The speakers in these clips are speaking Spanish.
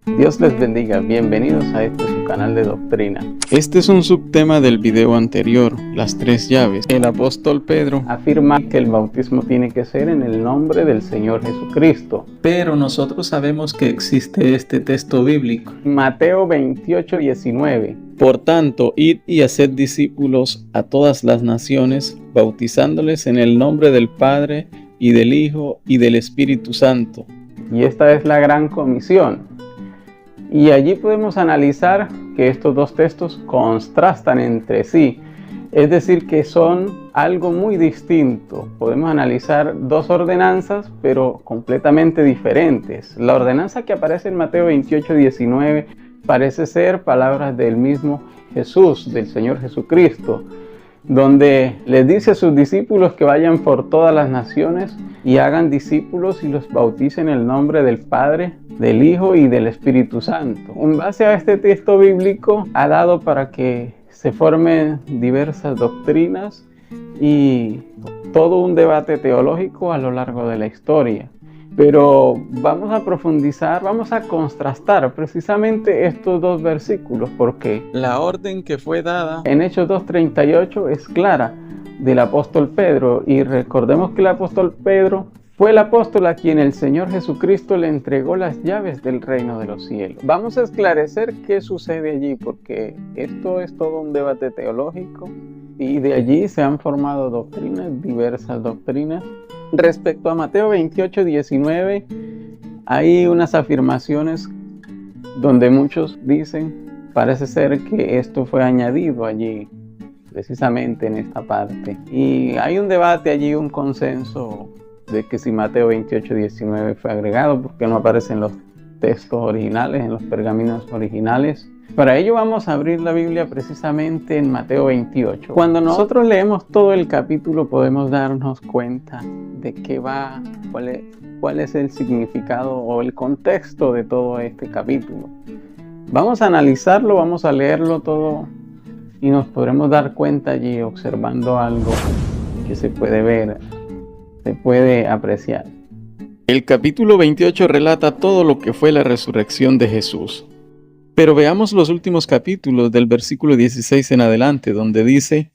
Dios les bendiga, bienvenidos a su canal de doctrina. Este es un subtema del video anterior, las 3 llaves. El apóstol Pedro afirma que el bautismo tiene que ser en el nombre del Señor Jesucristo. Pero nosotros sabemos que existe este texto bíblico. Mateo 28:19. Por tanto, id y haced discípulos a todas las naciones, bautizándoles en el nombre del Padre, y del Hijo, y del Espíritu Santo. Y esta es la gran comisión. Y allí podemos analizar que estos dos textos contrastan entre sí, es decir, que son algo muy distinto. Podemos analizar dos ordenanzas, pero completamente diferentes. La ordenanza que aparece en Mateo 28:19 parece ser palabras del mismo Jesús, del Señor Jesucristo, donde les dice a sus discípulos que vayan por todas las naciones y hagan discípulos y los bauticen en el nombre del Padre, del Hijo y del Espíritu Santo. En base a este texto bíblico ha dado para que se formen diversas doctrinas y todo un debate teológico a lo largo de la historia. Pero vamos a profundizar, vamos a contrastar precisamente estos dos versículos, porque la orden que fue dada en Hechos 2:38 es clara del apóstol Pedro, y recordemos que el apóstol Pedro fue el apóstol a quien el Señor Jesucristo le entregó las llaves del reino de los cielos. Vamos a esclarecer qué sucede allí, porque esto es todo un debate teológico y de allí se han formado doctrinas, diversas doctrinas. Respecto a Mateo 28:19, hay unas afirmaciones donde muchos dicen, parece ser que esto fue añadido allí, precisamente en esta parte. Y hay un debate allí, un consenso de que si Mateo 28:19 fue agregado, porque no aparece en los textos originales, en los pergaminos originales. Para ello vamos a abrir la Biblia precisamente en Mateo 28. Cuando nosotros leemos todo el capítulo podemos darnos cuenta de qué va, cuál es el significado o el contexto de todo este capítulo. Vamos a analizarlo, vamos a leerlo todo y nos podremos dar cuenta allí observando algo que se puede ver, se puede apreciar. El capítulo 28 relata todo lo que fue la resurrección de Jesús. Pero veamos los últimos capítulos del versículo 16 en adelante, donde dice: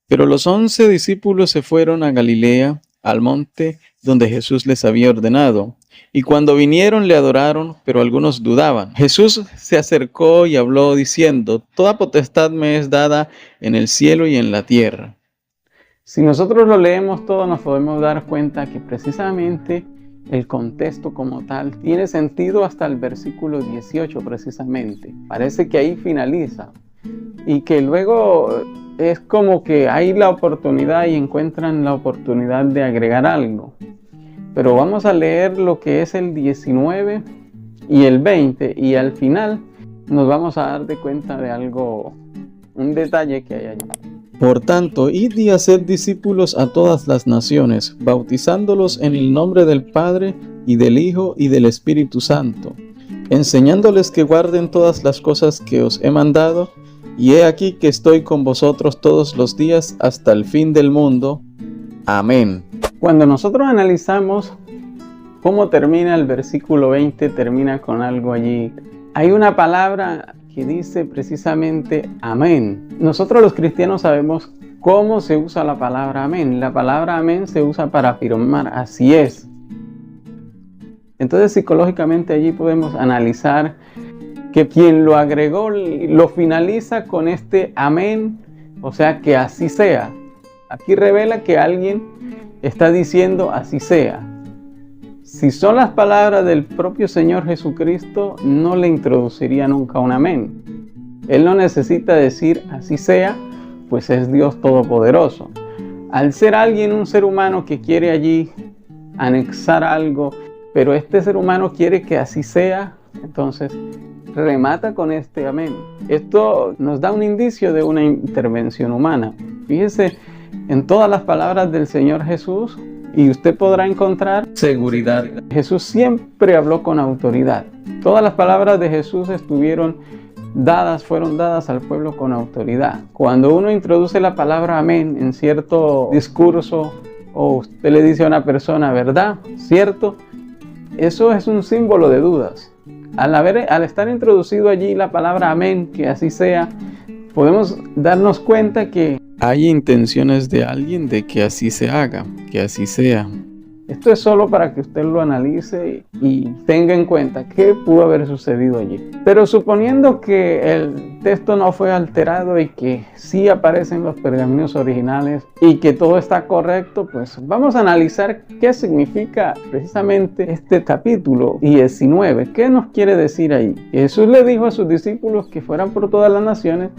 pero los 11 discípulos se fueron a Galilea, al monte donde Jesús les había ordenado. Y cuando vinieron le adoraron, pero algunos dudaban. Jesús se acercó y habló diciendo: toda potestad me es dada en el cielo y en la tierra. Si nosotros lo leemos todo, nos podemos dar cuenta que precisamente el contexto como tal tiene sentido hasta el versículo 18 precisamente. Parece que ahí finaliza y que luego es como que hay la oportunidad y encuentran la oportunidad de agregar algo. Pero vamos a leer lo que es el 19 y el 20 y al final nos vamos a dar de cuenta de algo, un detalle que hay allí. Por tanto, id y haced discípulos a todas las naciones, bautizándolos en el nombre del Padre, y del Hijo, y del Espíritu Santo, enseñándoles que guarden todas las cosas que os he mandado, y he aquí que estoy con vosotros todos los días hasta el fin del mundo. Amén. Cuando nosotros analizamos cómo termina el versículo 20, termina con algo allí. Hay una palabra que dice precisamente amén. Nosotros los cristianos sabemos cómo se usa la palabra amén. La palabra amén se usa para afirmar, así es. Entonces psicológicamente allí podemos analizar que quien lo agregó lo finaliza con este amén, o sea, que así sea. Aquí revela que alguien está diciendo así sea. Si son las palabras del propio Señor Jesucristo, no le introduciría nunca un amén. Él no necesita decir así sea, pues es Dios Todopoderoso. Al ser alguien, un ser humano que quiere allí anexar algo, pero este ser humano quiere que así sea, entonces remata con este amén. Esto nos da un indicio de una intervención humana. Fíjese en todas las palabras del Señor Jesús, y usted podrá encontrar seguridad. Jesús siempre habló con autoridad. Todas las palabras de Jesús fueron dadas al pueblo con autoridad. Cuando uno introduce la palabra amén en cierto discurso, o usted le dice a una persona, ¿verdad? ¿Cierto? Eso es un símbolo de dudas. al estar introducido allí la palabra amén, que así sea, podemos darnos cuenta que hay intenciones de alguien de que así se haga, que así sea. esto es solo para que usted lo analice y tenga en cuenta qué pudo haber sucedido allí. Pero suponiendo que el texto no fue alterado y que sí aparecen los pergaminos originales y que todo está correcto, pues vamos a analizar qué significa precisamente este capítulo 19. ¿Qué nos quiere decir ahí? Jesús le dijo a sus discípulos que fueran por todas las naciones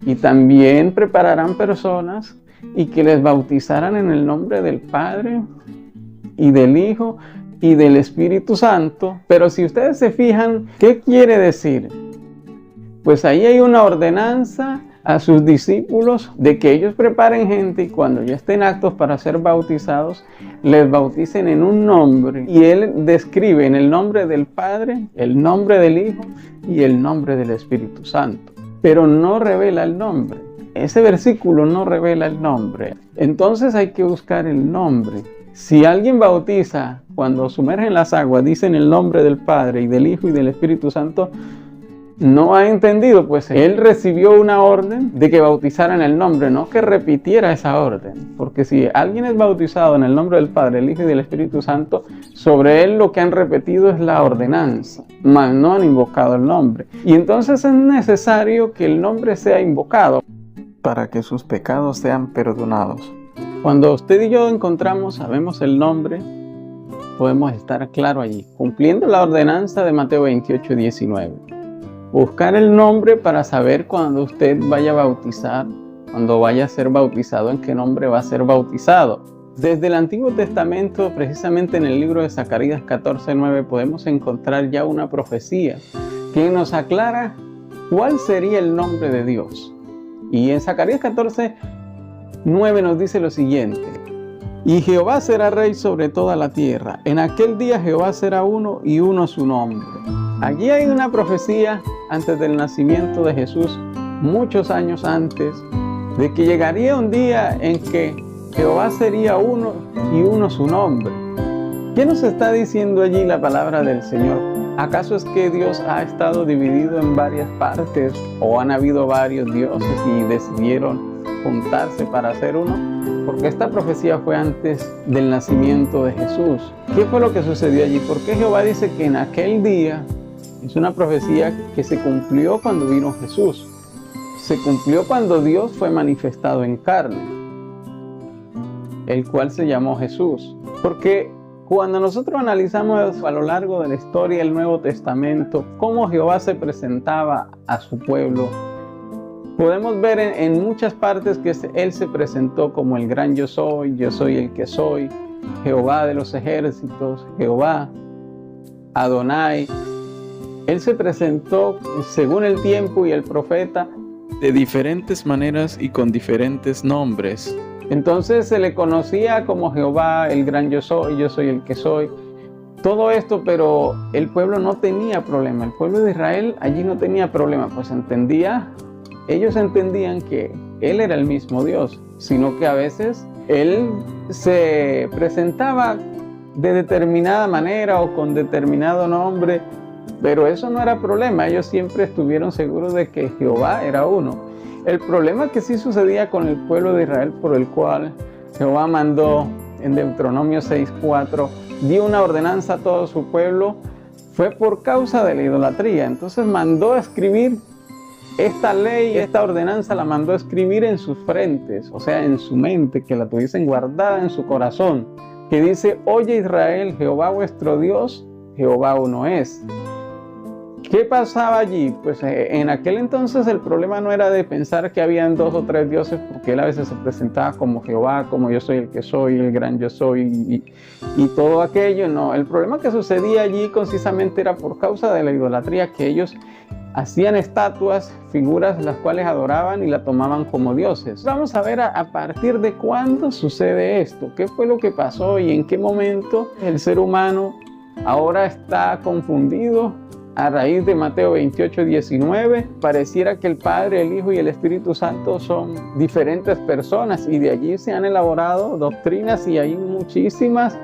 y también prepararán personas y que les bautizaran en el nombre del Padre y del Hijo y del Espíritu Santo. Pero si ustedes se fijan, ¿qué quiere decir? Pues ahí hay una ordenanza a sus discípulos de que ellos preparen gente y cuando ya estén aptos para ser bautizados, les bauticen en un nombre. Y él describe en el nombre del Padre, el nombre del Hijo y el nombre del Espíritu Santo. Pero no revela el nombre. Ese versículo no revela el nombre. Entonces hay que buscar el nombre. Si alguien bautiza cuando sumerge en las aguas, dice en el nombre del Padre y del Hijo y del Espíritu Santo, no ha entendido, pues él recibió una orden de que bautizara en el nombre, no que repitiera esa orden. Porque si alguien es bautizado en el nombre del Padre, el Hijo y del Espíritu Santo, sobre él lo que han repetido es la ordenanza, mas no han invocado el nombre. Y entonces es necesario que el nombre sea invocado para que sus pecados sean perdonados. Cuando usted y yo sabemos el nombre, podemos estar claro allí, cumpliendo la ordenanza de Mateo 28, 19. Buscar el nombre para saber cuando usted vaya a bautizar, cuando vaya a ser bautizado, en qué nombre va a ser bautizado. Desde el Antiguo Testamento, precisamente en el libro de Zacarías 14:9, podemos encontrar ya una profecía que nos aclara cuál sería el nombre de Dios. Y en Zacarías 14:9 nos dice lo siguiente: y Jehová será rey sobre toda la tierra. En aquel día Jehová será uno y uno su nombre. Allí hay una profecía antes del nacimiento de Jesús, muchos años antes, de que llegaría un día en que Jehová sería uno y uno su nombre. ¿Qué nos está diciendo allí la palabra del Señor? ¿Acaso es que Dios ha estado dividido en varias partes o han habido varios dioses y decidieron juntarse para hacer uno? Porque esta profecía fue antes del nacimiento de Jesús. ¿Qué fue lo que sucedió allí? ¿Por qué Jehová dice que en aquel día? Es una profecía que se cumplió cuando vino Jesús. Se cumplió cuando Dios fue manifestado en carne, el cual se llamó Jesús. Porque cuando nosotros analizamos a lo largo de la historia del Nuevo Testamento cómo Jehová se presentaba a su pueblo, podemos ver en muchas partes que Él se presentó como el gran yo soy el que soy, Jehová de los ejércitos, Jehová, Adonai. Él se presentó según el tiempo y el profeta de diferentes maneras y con diferentes nombres. Entonces se le conocía como Jehová, el gran yo soy el que soy. Todo esto, pero el pueblo no tenía problema. El pueblo de Israel allí no tenía problema, pues ellos entendían que Él era el mismo Dios, sino que a veces Él se presentaba de determinada manera o con determinado nombre, pero eso no era problema. Ellos siempre estuvieron seguros de que Jehová era uno. El problema que sí sucedía con el pueblo de Israel, por el cual Jehová mandó en Deuteronomio 6:4, dio una ordenanza a todo su pueblo, fue por causa de la idolatría. Entonces mandó a escribir esta ley, esta ordenanza la mandó a escribir en sus frentes, o sea, en su mente, que la tuviesen guardada en su corazón, que dice: oye Israel, Jehová vuestro Dios, Jehová uno es. ¿Qué pasaba allí? Pues en aquel entonces el problema no era de pensar que habían 2 o 3 dioses, porque Él a veces se presentaba como Jehová, como yo soy el que soy, el gran yo soy y todo aquello. No, el problema que sucedía allí concisamente era por causa de la idolatría, que ellos hacían estatuas, figuras las cuales adoraban y la tomaban como dioses. Vamos a ver a partir de cuándo sucede esto, qué fue lo que pasó y en qué momento el ser humano ahora está confundido. A raíz de Mateo 28, 19, pareciera que el Padre, el Hijo y el Espíritu Santo son diferentes personas, y de allí se han elaborado doctrinas y hay muchísimas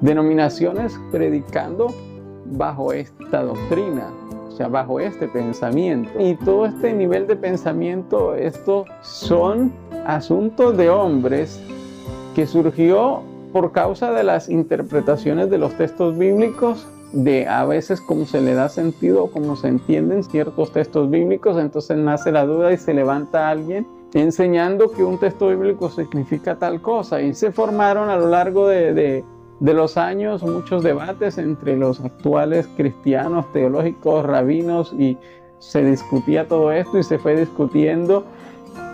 denominaciones predicando bajo esta doctrina, o sea, bajo este pensamiento. Y todo este nivel de pensamiento, estos son asuntos de hombres que surgió por causa de las interpretaciones de los textos bíblicos, de a veces cómo se le da sentido, cómo se entienden ciertos textos bíblicos. Entonces nace la duda y se levanta alguien enseñando que un texto bíblico significa tal cosa, y se formaron a lo largo de los años muchos debates entre los actuales cristianos, teológicos, rabinos, y se discutía todo esto y se fue discutiendo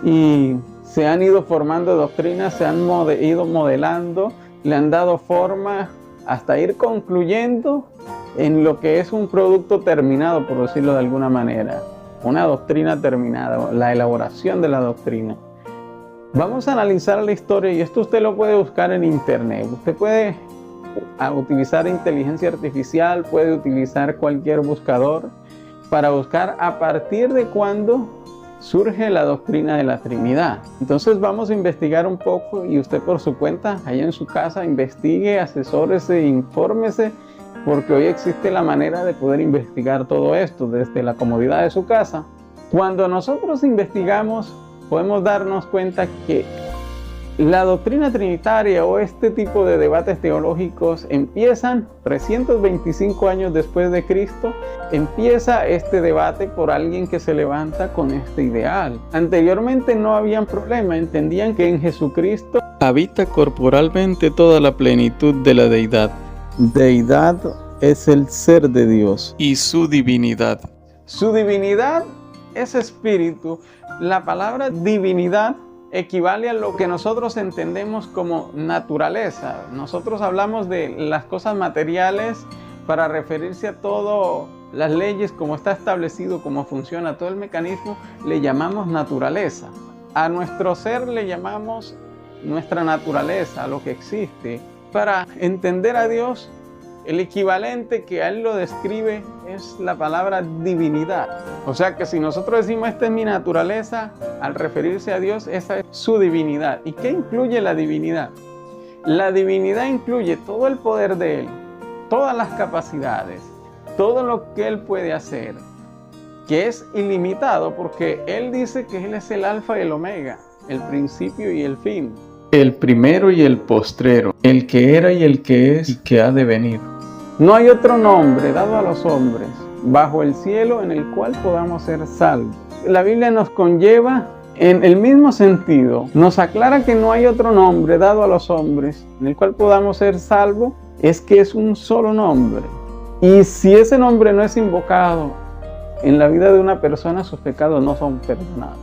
y se han ido formando doctrinas, se han ido modelando, le han dado forma hasta ir concluyendo en lo que es un producto terminado, por decirlo de alguna manera, una doctrina terminada, la elaboración de la doctrina. Vamos a analizar la historia, y esto usted lo puede buscar en internet. Usted puede utilizar inteligencia artificial, puede utilizar cualquier buscador para buscar a partir de cuándo surge la doctrina de la Trinidad. Entonces vamos a investigar un poco, y usted por su cuenta, allá en su casa, investigue, asesórese, infórmese, porque hoy existe la manera de poder investigar todo esto desde la comodidad de su casa. Cuando nosotros investigamos, podemos darnos cuenta que la doctrina trinitaria o este tipo de debates teológicos empiezan 325 años después de Cristo. Empieza este debate por alguien que se levanta con este ideal. Anteriormente no habían problema, entendían que en Jesucristo habita corporalmente toda la plenitud de la deidad. Deidad es el ser de Dios y su divinidad. Su divinidad es espíritu. La palabra divinidad equivale a lo que nosotros entendemos como naturaleza. Nosotros hablamos de las cosas materiales para referirse a todo, las leyes, como está establecido, cómo funciona todo el mecanismo, le llamamos naturaleza. A nuestro ser le llamamos nuestra naturaleza, a lo que existe. Para entender a Dios, el equivalente que a Él lo describe es la palabra divinidad. O sea que si nosotros decimos esta es mi naturaleza, al referirse a Dios, esa es su divinidad. ¿Y qué incluye la divinidad? La divinidad incluye todo el poder de Él, todas las capacidades, todo lo que Él puede hacer, que es ilimitado, porque Él dice que Él es el alfa y el omega, el principio y el fin. El primero y el postrero, el que era y el que es y que ha de venir. No hay otro nombre dado a los hombres bajo el cielo en el cual podamos ser salvos. La Biblia nos conlleva en el mismo sentido. Nos aclara que no hay otro nombre dado a los hombres en el cual podamos ser salvos. Es que es un solo nombre. Y si ese nombre no es invocado en la vida de una persona, sus pecados no son perdonados.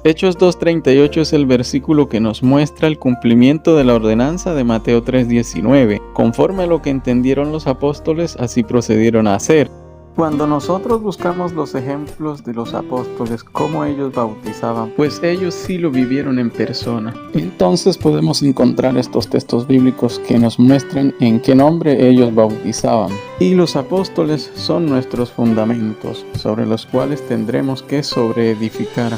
Hechos 2:38 es el versículo que nos muestra el cumplimiento de la ordenanza de Mateo 3:19. Conforme a lo que entendieron los apóstoles, así procedieron a hacer. Cuando nosotros buscamos los ejemplos de los apóstoles, cómo ellos bautizaban, pues ellos sí lo vivieron en persona. Entonces podemos encontrar estos textos bíblicos que nos muestran en qué nombre ellos bautizaban. Y los apóstoles son nuestros fundamentos, sobre los cuales tendremos que sobreedificar.